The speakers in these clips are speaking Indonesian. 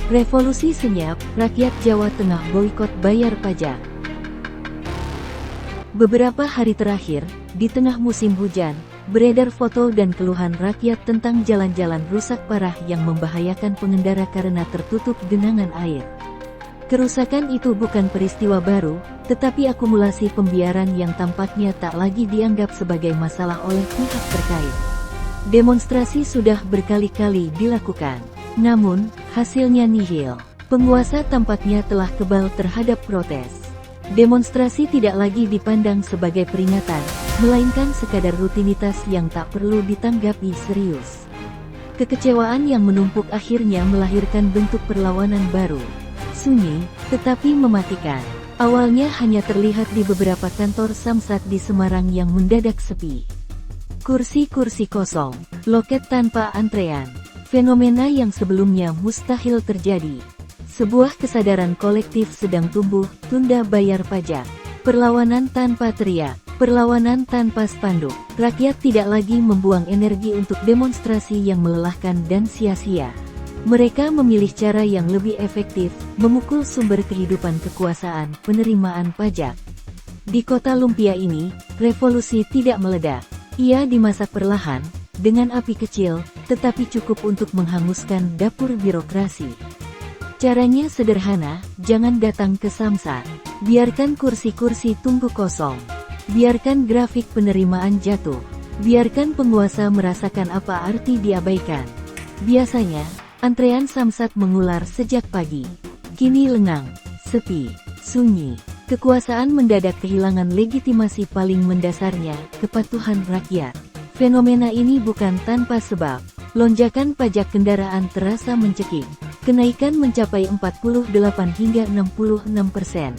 Revolusi senyap, rakyat Jawa Tengah boikot bayar pajak. Beberapa hari terakhir, di tengah musim hujan, beredar foto dan keluhan rakyat tentang jalan-jalan rusak parah yang membahayakan pengendara karena tertutup genangan air. Kerusakan itu bukan peristiwa baru, tetapi akumulasi pembiaran yang tampaknya tak lagi dianggap sebagai masalah oleh pihak terkait. Demonstrasi sudah berkali-kali dilakukan. Namun, hasilnya nihil. Penguasa tampaknya telah kebal terhadap protes. Demonstrasi tidak lagi dipandang sebagai peringatan, melainkan sekadar rutinitas yang tak perlu ditanggapi serius. Kekecewaan yang menumpuk akhirnya melahirkan bentuk perlawanan baru. Sunyi, tetapi mematikan. Awalnya hanya terlihat di beberapa kantor Samsat di Semarang yang mendadak sepi. Kursi-kursi kosong, loket tanpa antrean. Fenomena yang sebelumnya mustahil terjadi. Sebuah kesadaran kolektif sedang tumbuh, tunda bayar pajak. Perlawanan tanpa teriak, perlawanan tanpa spanduk. Rakyat tidak lagi membuang energi untuk demonstrasi yang melelahkan dan sia-sia. Mereka memilih cara yang lebih efektif, memukul sumber kehidupan kekuasaan, penerimaan pajak. Di kota lumpia ini, revolusi tidak meledak. Ia dimasak perlahan, dengan api kecil, tetapi cukup untuk menghanguskan dapur birokrasi. Caranya sederhana, jangan datang ke Samsat. Biarkan kursi-kursi tunggu kosong. Biarkan grafik penerimaan jatuh. Biarkan penguasa merasakan apa arti diabaikan. Biasanya, antrean Samsat mengular sejak pagi. Kini lengang, sepi, sunyi. Kekuasaan mendadak kehilangan legitimasi paling mendasarnya, kepatuhan rakyat. Fenomena ini bukan tanpa sebab. Lonjakan pajak kendaraan terasa mencekik. Kenaikan mencapai 48 hingga 66%.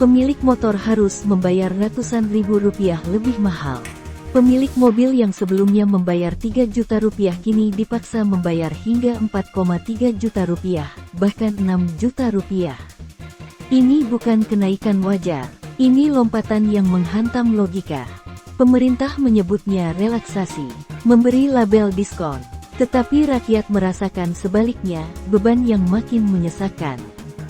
Pemilik motor harus membayar ratusan ribu rupiah lebih mahal. Pemilik mobil yang sebelumnya membayar 3 juta rupiah kini dipaksa membayar hingga 4,3 juta rupiah, bahkan 6 juta rupiah. Ini bukan kenaikan wajar. Ini lompatan yang menghantam logika. Pemerintah menyebutnya relaksasi, memberi label diskon. Tetapi rakyat merasakan sebaliknya, beban yang makin menyesakan.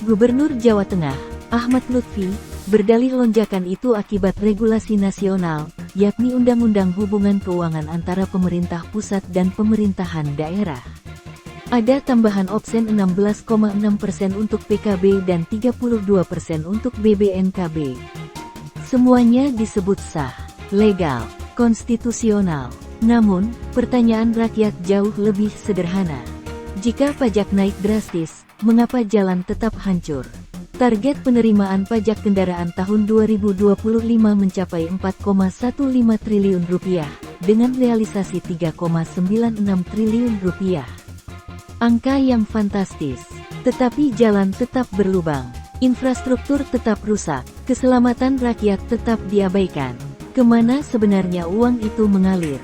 Gubernur Jawa Tengah, Ahmad Lutfi, berdalih lonjakan itu akibat regulasi nasional, yakni Undang-Undang Hubungan Keuangan antara pemerintah pusat dan pemerintahan daerah. Ada tambahan absen 16,6% untuk PKB dan 32% untuk BBNKB. Semuanya disebut sah, legal, konstitusional. Namun, pertanyaan rakyat jauh lebih sederhana. Jika pajak naik drastis, mengapa jalan tetap hancur? Target penerimaan pajak kendaraan tahun 2025 mencapai 4,15 triliun rupiah, dengan realisasi 3,96 triliun rupiah. Angka yang fantastis. Tetapi jalan tetap berlubang. Infrastruktur tetap rusak. Keselamatan rakyat tetap diabaikan. Kemana sebenarnya uang itu mengalir?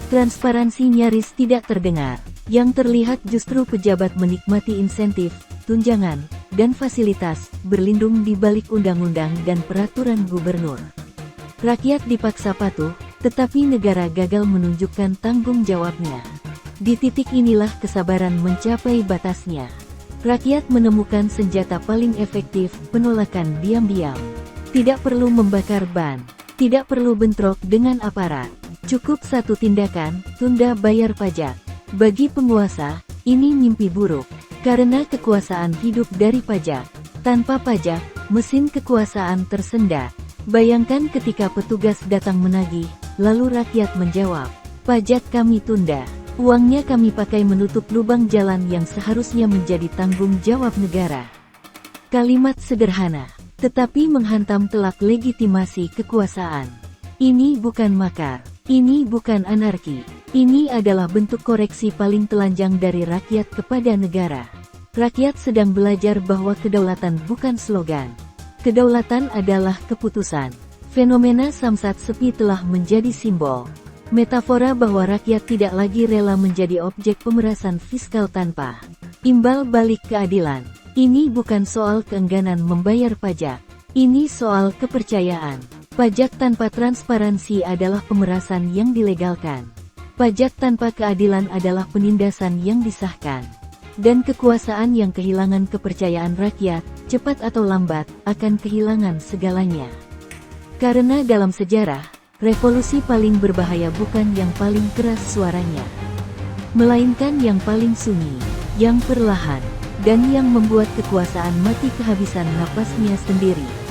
Transparansi nyaris tidak terdengar. Yang terlihat justru pejabat menikmati insentif, tunjangan, dan fasilitas, berlindung di balik undang-undang dan peraturan gubernur. Rakyat dipaksa patuh, tetapi negara gagal menunjukkan tanggung jawabnya. Di titik inilah kesabaran mencapai batasnya. Rakyat menemukan senjata paling efektif, penolakan diam-diam. Tidak perlu membakar ban. Tidak perlu bentrok dengan aparat. Cukup satu tindakan, tunda bayar pajak. Bagi penguasa, ini mimpi buruk. Karena kekuasaan hidup dari pajak. Tanpa pajak, mesin kekuasaan tersendat. Bayangkan ketika petugas datang menagih, lalu rakyat menjawab, "Pajak kami tunda. Uangnya kami pakai menutup lubang jalan yang seharusnya menjadi tanggung jawab negara." Kalimat sederhana, tetapi menghantam telak legitimasi kekuasaan. Ini bukan makar. Ini bukan anarki. Ini adalah bentuk koreksi paling telanjang dari rakyat kepada negara. Rakyat sedang belajar bahwa kedaulatan bukan slogan. Kedaulatan adalah keputusan. Fenomena Samsat sepi telah menjadi simbol. Metafora bahwa rakyat tidak lagi rela menjadi objek pemerasan fiskal tanpa imbal balik keadilan. Ini bukan soal keengganan membayar pajak. Ini soal kepercayaan. Pajak tanpa transparansi adalah pemerasan yang dilegalkan. Pajak tanpa keadilan adalah penindasan yang disahkan. Dan kekuasaan yang kehilangan kepercayaan rakyat, cepat atau lambat, akan kehilangan segalanya. Karena dalam sejarah, revolusi paling berbahaya bukan yang paling keras suaranya, melainkan yang paling sunyi, yang perlahan, dan yang membuat kekuasaan mati kehabisan napasnya sendiri.